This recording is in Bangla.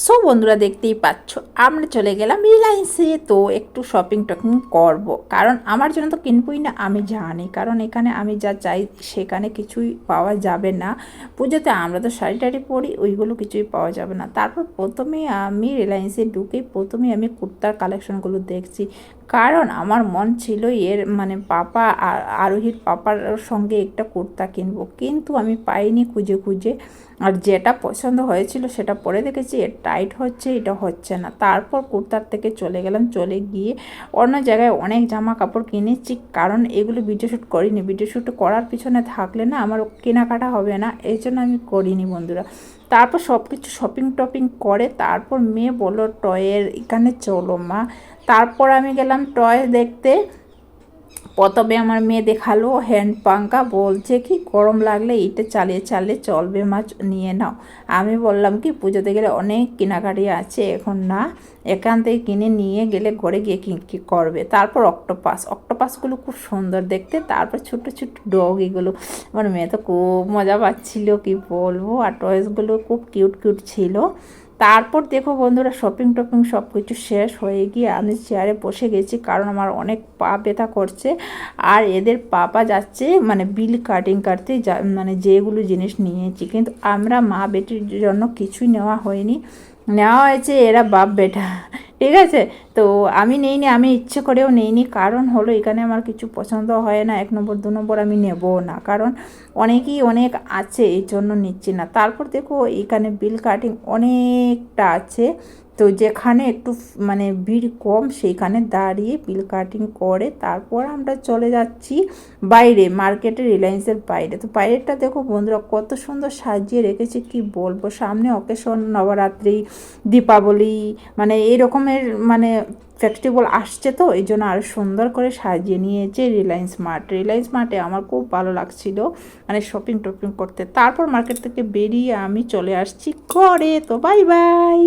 সো বন্ধুরা দেখতেই পাচ্ছ আমরা চলে গেলাম রিলায়েন্সে। তো একটু শপিং টপিং করব, কারণ আমার জন্য তো কিনবই না, আমি জানি। কারণ এখানে আমি যা চাই সেখানে কিছুই পাওয়া যাবে না। পুজোতে আমরা তো শাড়ি টাড়ি পরি, ওইগুলো কিছুই পাওয়া যাবে না। তারপর প্রথমে আমি রিলায়েন্সে ঢুকে প্রথমে আমি কুর্তার কালেকশনগুলো দেখছি, কারণ আমার মন ছিল এর মানে পাপা আর আরোহীর পাপার সঙ্গে একটা কুর্তা কিনবো, কিন্তু আমি পাইনি খুঁজে খুঁজে। আর যেটা পছন্দ হয়েছিল সেটা পরে দেখেছি এর টাইট হচ্ছে, এটা হচ্ছে না। তারপর কুর্তার থেকে চলে গেলাম, চলে গিয়ে অন্য জায়গায় অনেক জামা কাপড় কিনেছি, কারণ এগুলো ভিডিও শ্যুট করিনি। ভিডিও শ্যুট করার পিছনে থাকলে না আমার কেনাকাটা হবে না, এই জন্য আমি করিনি বন্ধুরা। তারপর সব কিছু শপিং টপিং করে তারপর মেয়ে বললো টয়ের এখানে চলো মা। তারপর আমি গেলাম টয় দেখতে। প্রথমে আমার মেয়ে দেখালো হ্যান্ড পাঙ্খা, বলছে কি গরম লাগলে এটা চালিয়ে চালিয়ে চলবে মা, নিয়ে নাও। আমি বললাম কি পুজোতে গেলে অনেক কেনাকাটি আছে, এখন না, এখান থেকে কিনে নিয়ে গেলে ঘরে গিয়ে কী করবে। তারপর অক্টোপাসগুলো খুব সুন্দর দেখতে। তারপর ছোটো ছোটো ডগ, এগুলো আমার মেয়ে তো খুব মজা পাচ্ছিল, কি বলবো। আর টয়েসগুলো খুব কিউট কিউট ছিল। তারপর দেখো বন্ধুরা শপিং টপিং সব কিছু শেষ হয়ে গিয়ে আমি চেয়ারে বসে গেছি, কারণ আমার অনেক পা ব্যথা করছে। আর এদের পাপা যাচ্ছে মানে বিল কাটিং কাটতে, মানে যেগুলো জিনিস নিয়েছি, কিন্তু আমরা মা বেটির জন্য কিছুই নেওয়া হয়নি, নেওয়া হয়েছে এরা বাপ বেটা, ঠিক আছে। তো আমি নেইনি, আমি ইচ্ছে করেও নেইনি, কারণ হলো এখানে আমার কিছু পছন্দ হয় না। 1 নম্বর 2 নম্বর আমি নেবও না, কারণ অনেকেই অনেক আছে, এই জন্য নিচ্ছি না। তারপর দেখো এখানে বিল কাটিং অনেকটা আছে, তো যেখানে একটু মানে ভিড় কম সেইখানে দাঁড়িয়ে বিল কাটিং করে তারপর আমরা চলে যাচ্ছি বাইরে, মার্কেটে, রিলায়েন্সের বাইরে। তো বাইরেটা দেখো বন্ধুরা কত সুন্দর সাজিয়ে রেখেছে, কি বলবো। সামনে অকেশন, নবরাত্রি, দীপাবলি, মানে এই রকমের মানে ফেস্টিভ্যাল আসছে, তো এই জন্য আরও সুন্দর করে সাজিয়ে নিয়েছে রিলায়েন্স মার্টে আমার খুব ভালো লাগছিল মানে শপিং টপিং করতে। তারপর মার্কেট থেকে বেরিয়ে আমি চলে আসছি ঘরে। তো বাই বাই।